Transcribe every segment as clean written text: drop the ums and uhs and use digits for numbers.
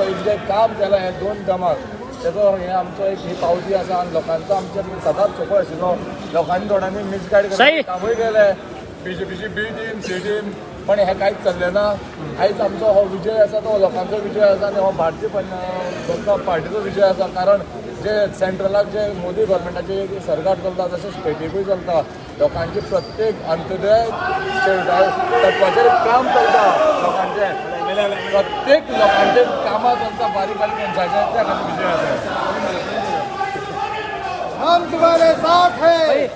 पयलीं जें काम केलां हें 2 टर्माक तेजो हें आमचो एक ही पावती आसा आनी लोकांचो आमचे सदांच सपोर्ट आशिल्लो. लोकांनी थोड्यांनी मिसगायड केलें कामूय केलें बीजेपीची बी टीम सी टीम पण हें कांयच चल्लें ना. आयज आमचो हो विजय आसा तो लोकांचो विजय आसा आनी हो भारतीय जनता पार्टीचो विजय आसा. कारण जे सेंट्रलाक जे मोदी गव्हर्मेंटाची सरकार चलता तशें स्टेटीकूय चलता. लोकांचे प्रत्येक अंत्योदय तत्वाचेर काम चलता. लोकांचें प्रत्येक लोकांचे कामां चलता बारीक बारीक मनशाचे त्या खातीर विजय आसा. हम तुम्हारे साथ है.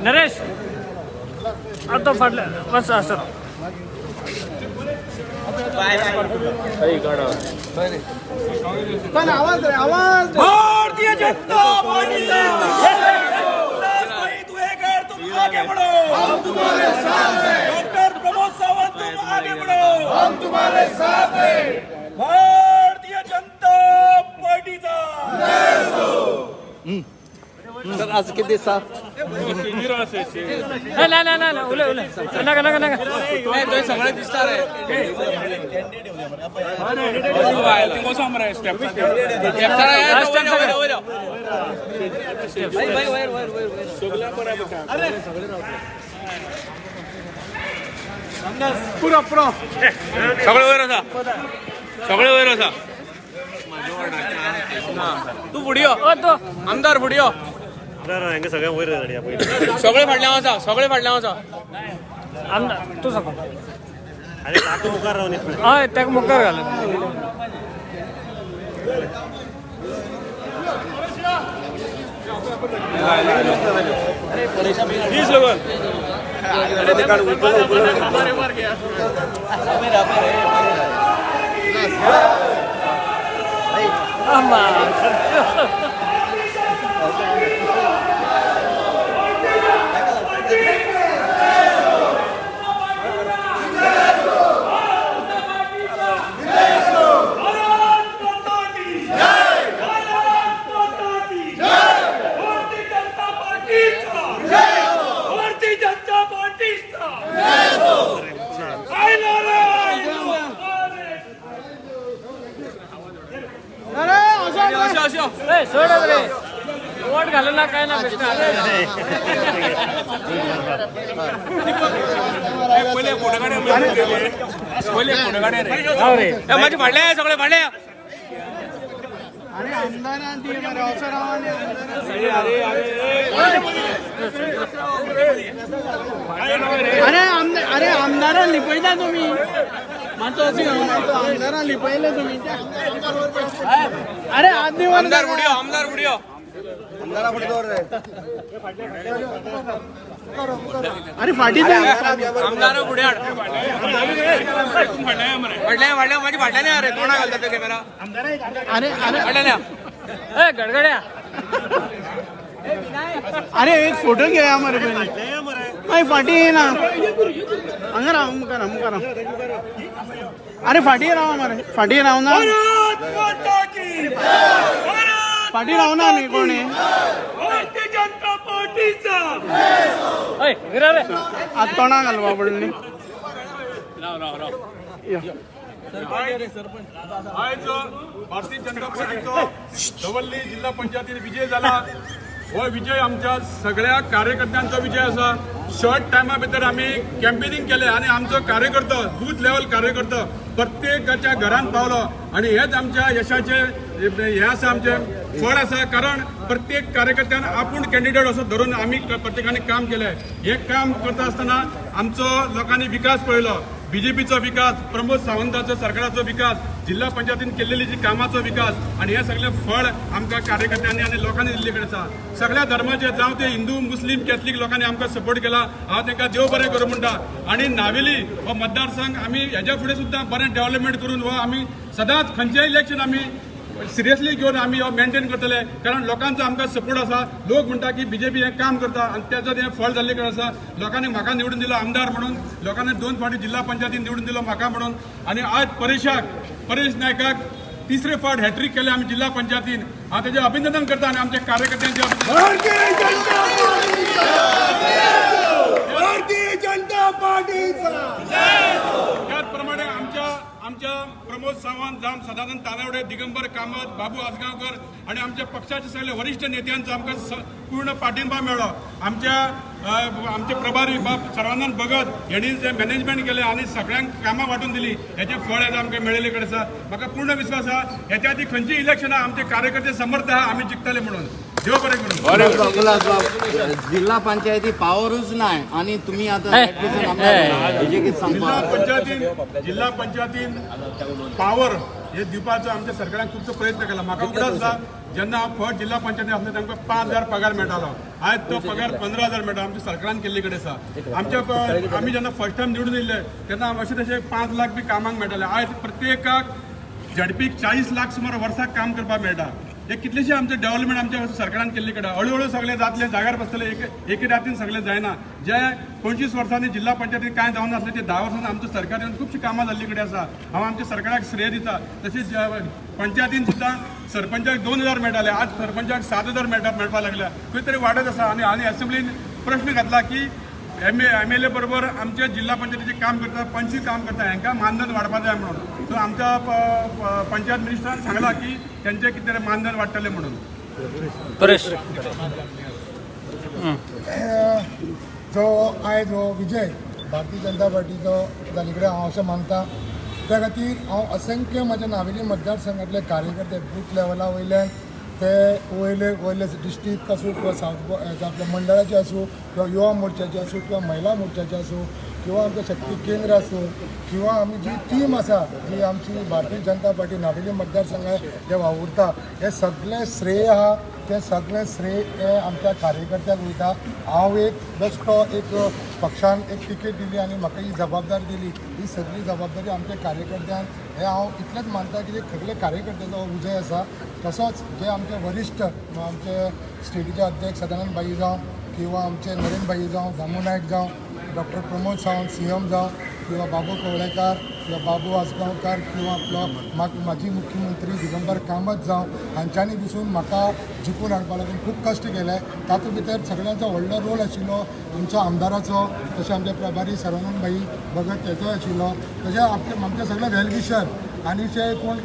नरेश आता फाटल्या बस असं पण आवाज रे आवाज. भारतीय जनता पार्टी आगे बढ़ो, हम तुम्हारे साथ हैं. डॉक्टर प्रमोद सावंत तुम आगे बढ़ो, हम तुम्हारे साथ हैं. भारतीय जनता पार्टीचा सर आज किती दिसा नाही नाही नाही उले उले नका नका नका सगळे दिसता रे पुरो पुरो सगळे वयर आसा सगळे वयर आसा तू फुडें यो तो आमदार फुडें यो सगळ्या वयर सगळे फाटल्यान आसा सगळे फाटल्यान आसा आमदार तू सांग अरे काका मुखार रावन हय ताका मुखार घाल प्लीज लोगन सोड रे वोट घालू ना काय ना बेस्ट माझे फाटले सगळे फाटले अरे आमदारांनी मरे अवसरावाने अरे आमदारां लिपयता तुम्ही मातो आमदारां लिपयले तुम्ही अरे आदमी आमदार बुडियो आमदार बुडियो अरे फाटी आमदार बुड्याड फाटल्या फाटल्या माझी फाटल्या नाही अरे कोणा घालतात ते कॅमेरा अरे अरे फाटल्या ए गडगड्या अरे एक फोटो घेऊया मरे पहिले फाटी ये ना हंगा राव मुखार अरे फाटी राव मरे फाटी राव ना फाटी राव ना मी कोण आहे भारतीय जनता पार्टीचा ए गिरा रे आज तोंडा घालवा पडली आज भारतीय जनता पार्टीचो दवल्ली जिल्हा पंचायतीन विजय झाला. हो विजय आमच्या सगळ्या कार्यकर्त्यांचा विजय असा. शॉर्ट टायमा भितर आम्ही कॅम्पेनिंग केले आणि आमचो कार्यकर्तो बूथ लेवल कार्यकर्तो प्रत्येकाच्या घरान पावलो आणि हेच आमच्या यशाचे हे आसा आमचे फळ आसा. कारण प्रत्येक कार्यकर्त्यान आपूण कॅन्डिडेट असो धरून आम्ही प्रत्येकाने काम केले. हे काम करता असताना आमचो लोकांनी विकास पळयलो. बीजेपीचो विकास, प्रमोद सावंताचो सरकाराचो विकास, जिल्हा पंचायतीन केलेली जी कामाचो विकास आणि हे सगळे फळ आमकां कार्यकर्त्यांनी आणि लोकांनी दिल्ले कडेन आसा. सगळ्या धर्माचे जावं ते हिंदू मुस्लिम कॅथलीक लोकांनी आमकां सपोर्ट केला. हांव तांकां देव बरें करूं म्हणटा. आणि नावेली हो मतदारसंघ आमी हेच्या फुडें सुद्दां बरें डेव्हलपमेंट करून हो आमी सदांच खंयचेय इलेक्शन आमी सिरियसली घेऊन आम्ही मेंटेन करतले कारण लोकांचा आमकां सपोर्ट आसा लोक म्हणटा की बीजेपी हे काम करता आणि त्याचं हे फळ जाल्ले कडेन आसा लोकांनी म्हाका निवडून दिलो आमदार म्हणून लोकांनी 2 फावटी जिल्हा पंचायतीन निवडून दिलो म्हाका म्हणून आणि आज परेश नायकाक 3रे फावट हॅट्रिक केले आम्ही जिल्हा पंचायतीन हांव तेजें अभिनंदन करता आणि आमच्या कार्यकर्त्यांचे त्याचप्रमाणे आमच्या प्रमोद सावंत जाम सदानंद तानावडे दिगंबर कामत बाबू आसगांवकर आणि आमच्या पक्षाचे सगळे वरिष्ठ नेत्यांचा आमकां पूर्ण पाठिंबा मेळ्ळो आमचे प्रभारी बाब सर्वानंद भगत यांनी जे मॅनेजमेंट केले आणि सगळ्यांक कामां वांटून दिली हेचे फळ आज आमकां मेळिल्ले कडेन आसा म्हाका पूर्ण विश्वास आसा हेच्या आदी खंयची इलेक्शनां आमचे कार्यकर्ते समर्थ आहा आमी जिखतले म्हणून देव बरें करूं जिल्हा पंचायती पावरूच नाही आणि तुम्ही आता जिल्हा पंचायतीन पावर हे दिवपाचो आमच्या सरकारान खूबसो प्रयत्न केला म्हाका उगडास आसा जेन्ना हांव फर्स्ट जिल्हा पंचायतीन आसलो तांकां 5,000 पगार मेळटालो आज तो पगार 15,000 मेळटा आमच्या सरकारान केल्ले कडेन आसा आमी जेन्ना फर्स्ट टायम निवडून येयले तेन्ना अशें तशें 5 लाख बी कामांक मेळटाले आज प्रत्येकाक झडपीक 40 लाख सुमार वर्साक काम करपाक मेळटा हे कितलेशे आमचे डेव्हलपमेंट आमच्या सरकारान केल्ले कडेन हळूहळू सगळे जातले जाग्यार बसतले एके रातीन सगळे जायना जे 25 वर्सांनी जिल्हा पंचायतीन कांय जावन नासले ते 10 वर्सांनी आमच्या सरकारान खुबशी कामां जाल्ली कडेन आसा हांव आमच्या सरकाराक श्रेय दिता तशेंच पंचायतीन सुद्दां सरपंचाक 2,000 मेळटाले आज सरपंचाक 7,000 मेळपाक लागल्या खंय तरी वाडत आसा आनी असेंब्लीन प्रश्न घातला की MLA बरोबर आमचे जिल्हा पंचायतीचे काम करता पंची काम करता हांकां मानधन वाडपा जाय म्हणून सो आमच्या पंचायत मिनिस्टरान सांगला की त्यांचे कितें तरी मानधन वाडटले म्हणून परेश जो आयज हो विजय भारतीय जनता पार्टीचो जाले कडेन हांव अशें मानता त्या खातीर हांव असंख्य म्हाज्या नावेली मतदारसंघातले कार्यकर्ते बूथ लेवला वयल्यान ते वयले डिस्ट्रिक्ट आसूं किंवा सावथ आपल्या मंडळाचे आसूं किंवा युवा मोर्चाचे आसूं किंवा महिला मोर्चाचे आसूं किंवा आमचें शक्ती केंद्र आसूं किंवा आमी जी टीम आसा जी आमची भारतीय जनता पार्टी नावेली मतदारसंघात जे वावुरता हे सगळें श्रेय आहा ते सगळें श्रेय हे आमच्या कार्यकर्त्यांक वयता हांव एक बेश्टो एक पक्षान एक तिकेट दिली आनी म्हाका ही जबाबदारी दिली ही सगळी जबाबदारी आमच्या कार्यकर्त्यांक हे हांव इतलेंच मानता की सगळे कार्यकर्त्यांचो हो विजय आसा तसोच जे आमचे वरिश्ठ आमचे स्टेटीचे अध्यक्ष सदानंद भाई जावं किंवा आमचे नरेंद्र भाई जावं दामू नायक जावं डॉक्टर प्रमोद सावंत CM जावं किंवा बाबू कवळेकार किंवा बाबू आसगांवकार किंवा आपलो माजी मुख्यमंत्री दिगंबर कामत जावं हांच्यांनी पसून म्हाका जिखून हाडपा लागून खूब कश्ट केले तातूंत भितर सगळ्यांचो व्हडलो रोल आशिल्लो आमच्या आमदाराचो तशें आमचे प्रभारी सर्वानंद भाई भगत तेचो आशिल्लो तशें आमचे सगळे वेलविशर आनी जे कोण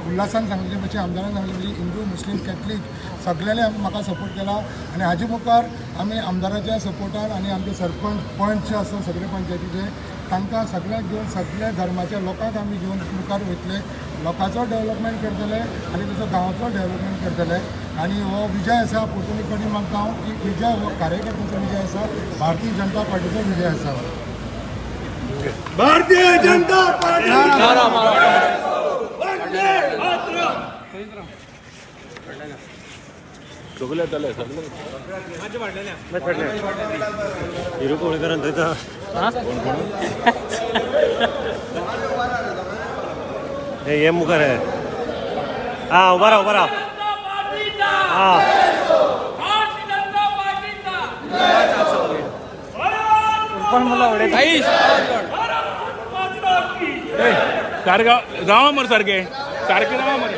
उल्हासान सांगले भशेन आमदारान सांगले भशेन हिंदू मुस्लीम कॅथलीक सगळ्यांनी म्हाका सपोर्ट केला आनी हाजे मुखार आमी आमदाराच्या सपोर्टान आनी आमचे सरपंच पंच आसा सगळे पंचायतीचे तांकां सगळ्यांक घेवन सगळ्या धर्माच्या लोकांक आमी घेवन मुखार वयतले लोकांचो डेव्हलपमेंट करतले आनी ताचो गांवाचो डेव्हलपमेंट करतले आनी हो विजय आसा पोर्तुगीज कडेन मानता हांव की विजय हो कार्यकर्त्यांचो विजय आसा भारतीय जनता पार्टीचो विजय आसा भारतीय जनता पार्टी हिरो कोळीकरान थंयचा हे मुखार आहे हा उभा राहा हा पण मला आवडेल सारखे जावा मरे सारखे रावा मरे